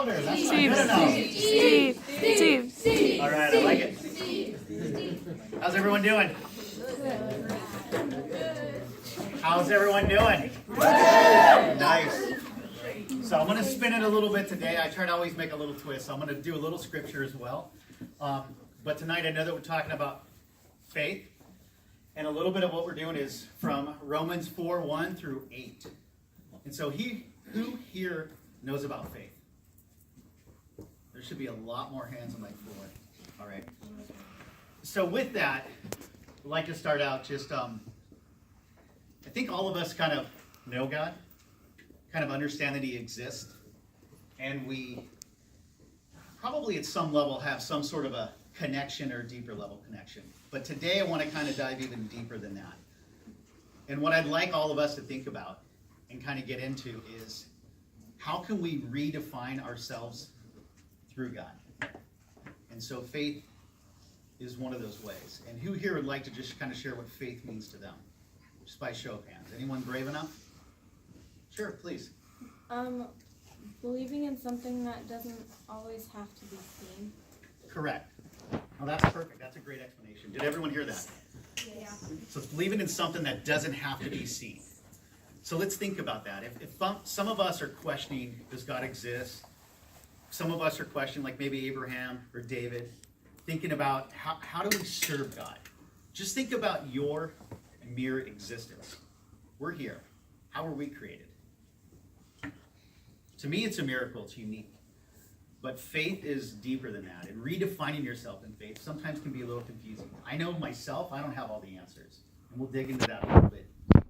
louder. That's not Steve, good enough. Steve. All right, I like it. How's everyone doing? How's everyone doing? Nice. So I'm going to spin it a little bit today. I try to always make a little twist. So I'm going to do a little scripture as well. But tonight I know that we're talking about faith. And a little bit of what we're doing is from Romans 4:1 through 8. And so who here knows about faith? There should be a lot more hands on my floor. All right. So with that, I'd like to start out just, I think all of us kind of know God, kind of understand that He exists, and we probably at some level have some sort of a connection or deeper level connection. But today I want to kind of dive even deeper than that. And what I'd like all of us to think about and kind of get into is how can we redefine ourselves through God? And so faith is one of those ways. And who here would like to just kind of share what faith means to them? Just by show of hands. Anyone brave enough? Sure, please. Believing in something that doesn't always have to be seen. Correct. Oh, that's perfect. That's a great explanation. Did everyone hear that? Yeah. So it's believing in something that doesn't have to be seen. So let's think about that. If some of us are questioning, does God exist? Some of us are questioning, like maybe Abraham or David, thinking about how do we serve God? Just think about your mere existence. We're here. How were we created? To me, it's a miracle. It's unique. But faith is deeper than that. And redefining yourself in faith sometimes can be a little confusing. I know myself, I don't have all the answers. And we'll dig into that a little bit deeper.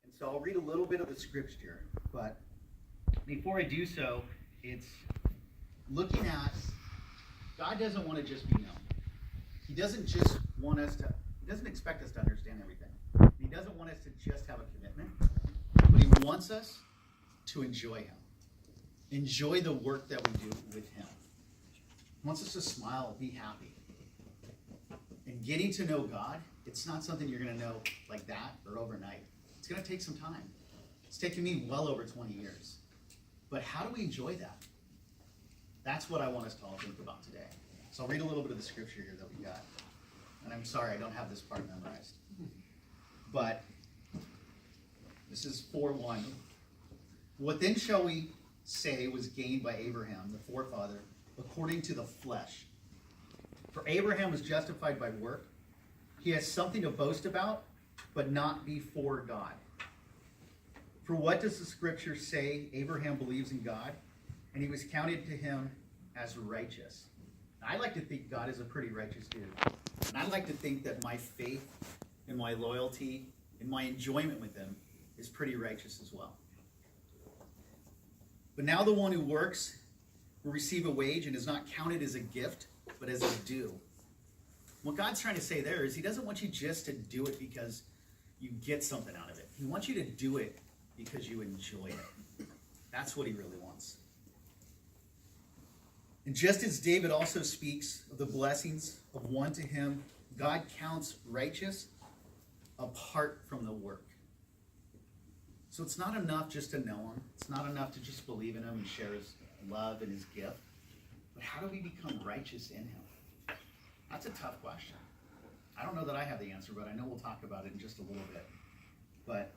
And so I'll read a little bit of the scripture. But before I do so, it's looking at God doesn't want to just be known. He doesn't just want us to, He doesn't expect us to understand everything. He doesn't want us to just have a commitment. But He wants us to enjoy Him. Enjoy the work that we do with Him. He wants us to smile, be happy. And getting to know God, it's not something you're going to know like that or overnight. It's going to take some time. It's taken me well over 20 years. But how do we enjoy that? That's what I want us to all think about today. So I'll read a little bit of the scripture here that we got. And I'm sorry, I don't have this part memorized. But this is 4:1. What then shall we say was gained by Abraham, the forefather, according to the flesh? For Abraham was justified by work. He has something to boast about, but not before God. For what does the scripture say? Abraham believes in God, and he was counted to him as righteous. I like to think God is a pretty righteous dude. And I like to think that my faith and my loyalty and my enjoyment with Him is pretty righteous as well. But now the one who works will receive a wage and is not counted as a gift, but as a due. What God's trying to say there is He doesn't want you just to do it because you get something out of it. He wants you to do it because you enjoy it. That's what He really wants. And just as David also speaks of the blessings of one to him, God counts righteous apart from the work. So it's not enough just to know Him. It's not enough to just believe in Him and share His love and His gift. But how do we become righteous in Him? That's a tough question. I don't know that I have the answer, but I know we'll talk about it in just a little bit. But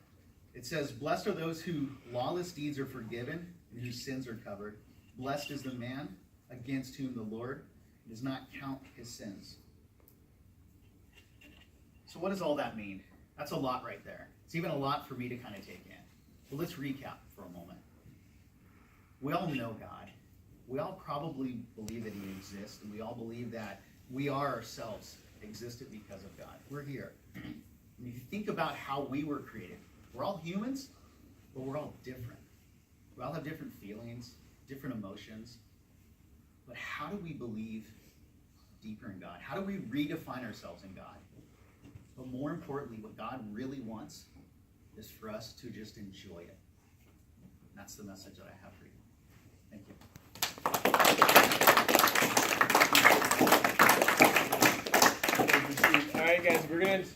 it says, blessed are those whose lawless deeds are forgiven and whose sins are covered. Blessed is the man against whom the Lord does not count his sins. So what does all that mean? That's a lot right there. It's even a lot for me to kind of take in. But let's recap for a moment. We all know God. We all probably believe that He exists, and we all believe that we are ourselves existed because of God. We're here. And if you think about how we were created, we're all humans, but we're all different. We all have different feelings, different emotions. But how do we believe deeper in God? How do we redefine ourselves in God? But more importantly, what God really wants is for us to just enjoy it. And that's the message that I have for you. Thank you. All right, guys, we're going to